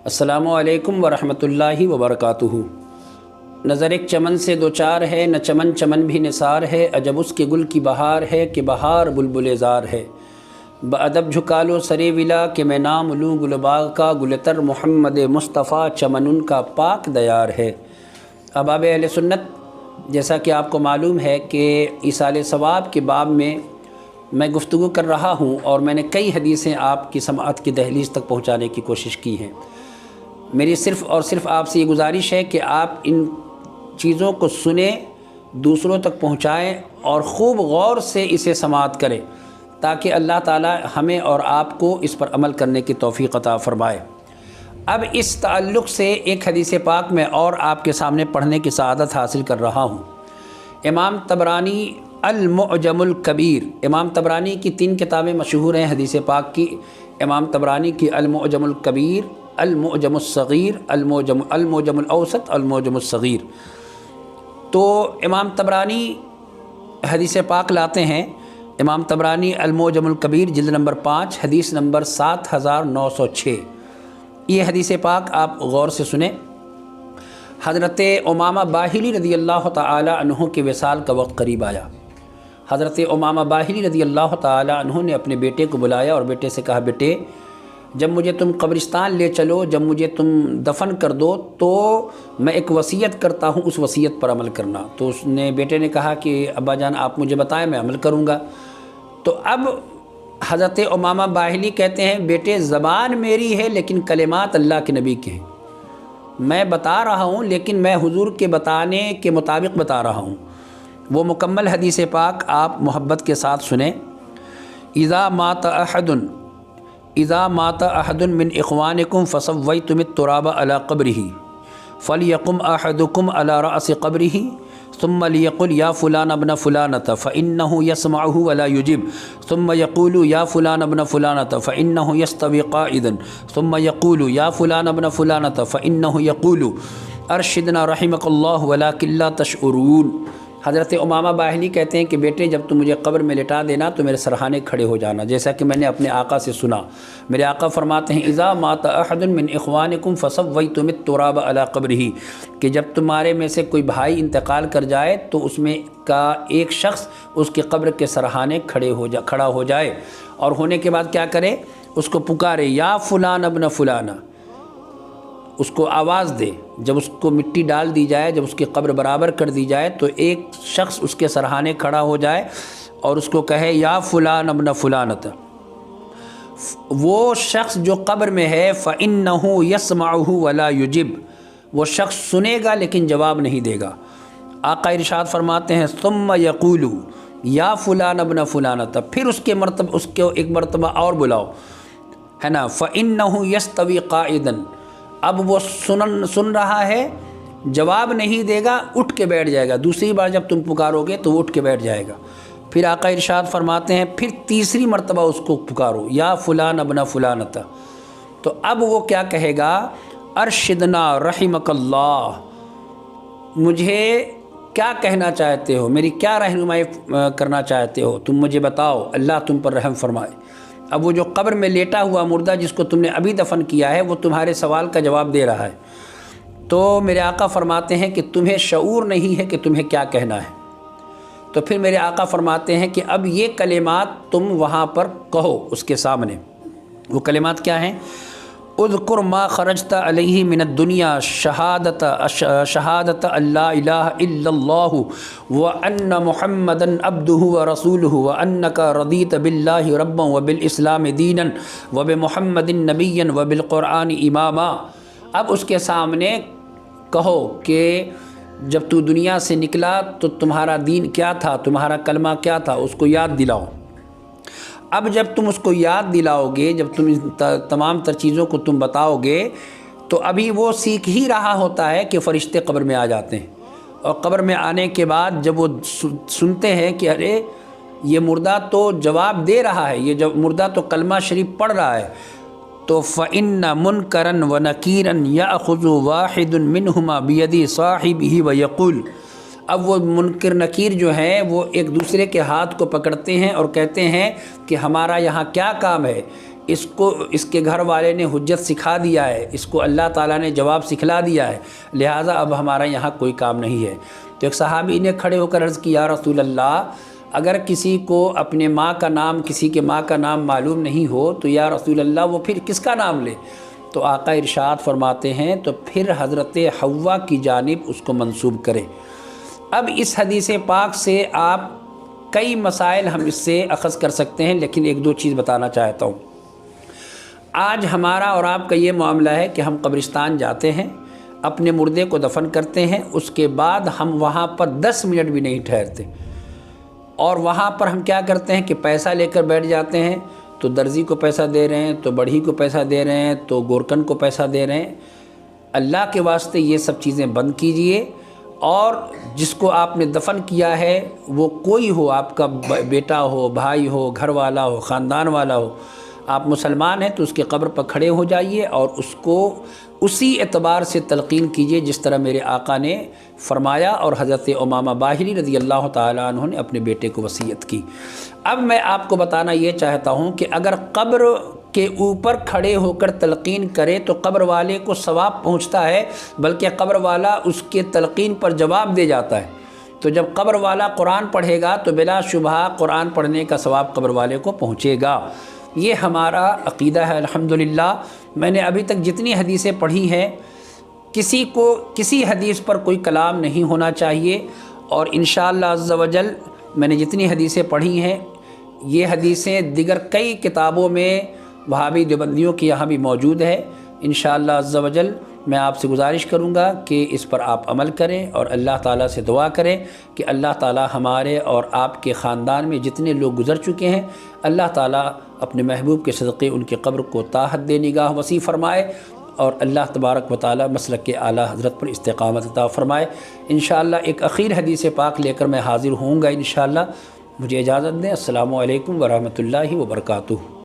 السلام علیکم ورحمۃ اللہ وبرکاتہ۔ نظر ایک چمن سے دو چار ہے، نہ چمن چمن بھی نثار ہے، عجب اس کے گل کی بہار ہے کہ بہار بلبل زار ہے۔ بادب جھکا لو سرے ولا کہ میں نام لوں گل باغ کا، گلتر محمد مصطفیٰ چمن ان کا پاک دیار ہے۔ احباب اہل سنت، جیسا کہ آپ کو معلوم ہے کہ ایصال ثواب کے باب میں گفتگو کر رہا ہوں اور میں نے کئی حدیثیں آپ کی سماعت کی دہلیز تک پہنچانے کی کوشش کی ہیں۔ میری صرف اور صرف آپ سے یہ گزارش ہے کہ آپ ان چیزوں کو سنیں، دوسروں تک پہنچائیں اور خوب غور سے اسے سماعت کریں تاکہ اللہ تعالی ہمیں اور آپ کو اس پر عمل کرنے کی توفیق عطا فرمائے۔ اب اس تعلق سے ایک حدیث پاک میں اور آپ کے سامنے پڑھنے کی سعادت حاصل کر رہا ہوں۔ امام طبرانی المعجم الکبیر، امام طبرانی کی 3 کتابیں مشہور ہیں حدیث پاک کی، امام طبرانی کی المعجم الکبیر، المعجم الصغیر، المعجم الاوسط، المعجم الصغیر۔ تو امام طبرانی حدیث پاک لاتے ہیں، امام طبرانی المعجم الکبیر جلد نمبر 5 حدیث نمبر 7906۔ یہ حدیث پاک آپ غور سے سنیں۔ حضرت امامہ باہلی رضی اللہ تعالی عنہ کے وصال کا وقت قریب آیا۔ حضرت امامہ باہلی رضی اللہ تعالی عنہ نے اپنے بیٹے کو بلایا اور بیٹے سے کہا، بیٹے جب مجھے تم قبرستان لے چلو، جب مجھے تم دفن کر دو تو میں ایک وصیت کرتا ہوں، اس وصیت پر عمل کرنا۔ تو بیٹے نے کہا کہ ابا جان آپ مجھے بتائیں، میں عمل کروں گا۔ تو اب حضرت امامہ باہلی کہتے ہیں، بیٹے زبان میری ہے لیکن کلمات اللہ کے نبی کے ہیں، میں بتا رہا ہوں لیکن میں حضور کے بتانے کے مطابق بتا رہا ہوں۔ وہ مکمل حدیث پاک آپ محبت کے ساتھ سنیں۔ اذا مات احد من اخوانکم فسویتم التراب علی قبرہ فلیقم احدکم علی رأس قبرہ ثم لیقل یا فلان ابن فلانۃ فإنہ یسمعہ ولا یجب ثم یقول یا فلان ابن فلانۃ فإنہ یستوی قائدا ثم یقول یا فلان ابن فلانۃ فإنہ یقول ارشدنا رحمک اللہ ولکن لا تشعرون۔ حضرت امامہ باہلی کہتے ہیں کہ بیٹے جب تم مجھے قبر میں لٹا دینا تو میرے سرہانے کھڑے ہو جانا، جیسا کہ میں نے اپنے آقا سے سنا۔ میرے آقا فرماتے ہیں، اذا مات احد من اخوانکم فسویتم التراب علی قبرہ، کہ جب تمہارے میں سے کوئی بھائی انتقال کر جائے تو اس میں کا ایک شخص اس کے قبر کے سرہانے کھڑا ہو جائے اور ہونے کے بعد کیا کرے، اس کو پکارے، یا فلان ابن فلانہ، اس کو آواز دے۔ جب اس کو مٹی ڈال دی جائے، جب اس کی قبر برابر کر دی جائے تو ایک شخص اس کے سرہانے کھڑا ہو جائے اور اس کو کہے، یا فلان ابن فلانۃ۔ وہ شخص جو قبر میں ہے، فإنہ یسمعہ ولا یجب، وہ شخص سنے گا لیکن جواب نہیں دے گا۔ آقا ارشاد فرماتے ہیں، ثم یقول یا فلان ابن فلانۃ، پھر اس کو ایک مرتبہ اور بلاؤ، ہے نا، فإنہ یستوی قائدا، اب وہ سن رہا ہے، جواب نہیں دے گا، اٹھ کے بیٹھ جائے گا۔ دوسری بار جب تم پکارو گے تو وہ اٹھ کے بیٹھ جائے گا۔ پھر آقا ارشاد فرماتے ہیں، پھر تیسری مرتبہ اس کو پکارو، یا فلان ابن فلانۃ، تو اب وہ کیا کہے گا، ارشدنا رحمک اللہ، مجھے کیا کہنا چاہتے ہو، میری کیا رہنمائی کرنا چاہتے ہو، تم مجھے بتاؤ، اللہ تم پر رحم فرمائے۔ اب وہ جو قبر میں لیٹا ہوا مردہ جس کو تم نے ابھی دفن کیا ہے، وہ تمہارے سوال کا جواب دے رہا ہے۔ تو میرے آقا فرماتے ہیں کہ تمہیں شعور نہیں ہے کہ تمہیں کیا کہنا ہے۔ تو پھر میرے آقا فرماتے ہیں کہ اب یہ کلمات تم وہاں پر کہو اس کے سامنے۔ وہ کلمات کیا ہیں، اذکر ما خرجت علیہ من الدنیا شہادت اللہ الہ الا اللہ وان محمدا عبدہ ورسولہ وانک رضیت باللہ ربا وبالاسلام دینا وبمحمد نبیا وبالقرآن اماما۔ اب اس کے سامنے کہو کہ جب تو دنیا سے نکلا تو تمہارا دین کیا تھا، تمہارا کلمہ کیا تھا، اس کو یاد دلاؤ۔ اب جب تم اس کو یاد دلاؤ گے، جب تم تمام تر چیزوں کو تم بتاؤ گے تو ابھی وہ سیکھ ہی رہا ہوتا ہے کہ فرشتے قبر میں آ جاتے ہیں، اور قبر میں آنے کے بعد جب وہ سنتے ہیں کہ ارے یہ مردہ تو جواب دے رہا ہے، یہ جب مردہ تو کلمہ شریف پڑھ رہا ہے، تو فَإِنَّ مُنْكَرًا وَنَكِيرًا يَأْخُذُ وَاحِدٌ مِّنْهُمَا بِيَدِ صَاحِبِهِ وَيَقُولُ۔ اب وہ منکر نکیر جو ہیں وہ ایک دوسرے کے ہاتھ کو پکڑتے ہیں اور کہتے ہیں کہ ہمارا یہاں کیا کام ہے، اس کے گھر والے نے حجت سکھا دیا ہے، اس کو اللہ تعالیٰ نے جواب سکھلا دیا ہے، لہٰذا اب ہمارا یہاں کوئی کام نہیں ہے۔ تو ایک صحابی نے کھڑے ہو کر عرض کیا، یا رسول اللہ، اگر کسی کو اپنے ماں کا نام، کسی کے ماں کا نام معلوم نہیں ہو تو یا رسول اللہ وہ پھر کس کا نام لے؟ تو آقا ارشاد فرماتے ہیں تو پھر حضرت حوا کی جانب اس کو منسوب کرے۔ اب اس حدیث پاک سے آپ کئی مسائل ہم اس سے اخذ کر سکتے ہیں، لیکن ایک دو چیز بتانا چاہتا ہوں۔ آج ہمارا اور آپ کا یہ معاملہ ہے کہ ہم قبرستان جاتے ہیں، اپنے مردے کو دفن کرتے ہیں، اس کے بعد ہم وہاں پر 10 منٹ بھی نہیں ٹھہرتے، اور وہاں پر ہم کیا کرتے ہیں کہ پیسہ لے کر بیٹھ جاتے ہیں، تو درزی کو پیسہ دے رہے ہیں، تو بڑھئی کو پیسہ دے رہے ہیں، تو گورکن کو پیسہ دے رہے ہیں۔ اللہ کے واسطے یہ سب چیزیں بند کیجئے، اور جس کو آپ نے دفن کیا ہے وہ کوئی ہو، آپ کا بیٹا ہو، بھائی ہو، گھر والا ہو، خاندان والا ہو، آپ مسلمان ہیں تو اس کے قبر پر کھڑے ہو جائیے اور اس کو اسی اعتبار سے تلقین کیجئے جس طرح میرے آقا نے فرمایا اور حضرت امامہ باہلی رضی اللہ تعالیٰ عنہ نے اپنے بیٹے کو وصیت کی۔ اب میں آپ کو بتانا یہ چاہتا ہوں کہ اگر قبر کے اوپر کھڑے ہو کر تلقین کرے تو قبر والے کو ثواب پہنچتا ہے، بلکہ قبر والا اس کے تلقین پر جواب دے جاتا ہے۔ تو جب قبر والا قرآن پڑھے گا تو بلا شبہ قرآن پڑھنے کا ثواب قبر والے کو پہنچے گا۔ یہ ہمارا عقیدہ ہے الحمدللہ۔ میں نے ابھی تک جتنی حدیثیں پڑھی ہیں، کسی کو کسی حدیث پر کوئی کلام نہیں ہونا چاہیے، اور انشاءاللہ عز و جل میں نے جتنی حدیثیں پڑھی ہیں، یہ حدیثیں دیگر کئی کتابوں میں وہابی دیوبندیوں کی یہاں بھی موجود ہے۔ انشاءاللہ عز و جل میں آپ سے گزارش کروں گا کہ اس پر آپ عمل کریں اور اللہ تعالیٰ سے دعا کریں کہ اللہ تعالیٰ ہمارے اور آپ کے خاندان میں جتنے لوگ گزر چکے ہیں، اللہ تعالیٰ اپنے محبوب کے صدقے ان کی قبر کو تا حد نگاہ وسیع فرمائے، اور اللہ تبارک و تعالیٰ مسلک کے اعلیٰ حضرت پر استقامت عطا فرمائے۔ انشاءاللہ ایک اخیر حدیث پاک لے کر میں حاضر ہوں گا انشاءاللہ۔ مجھے اجازت دیں۔ السلام علیکم ورحمۃ اللہ وبرکاتہ۔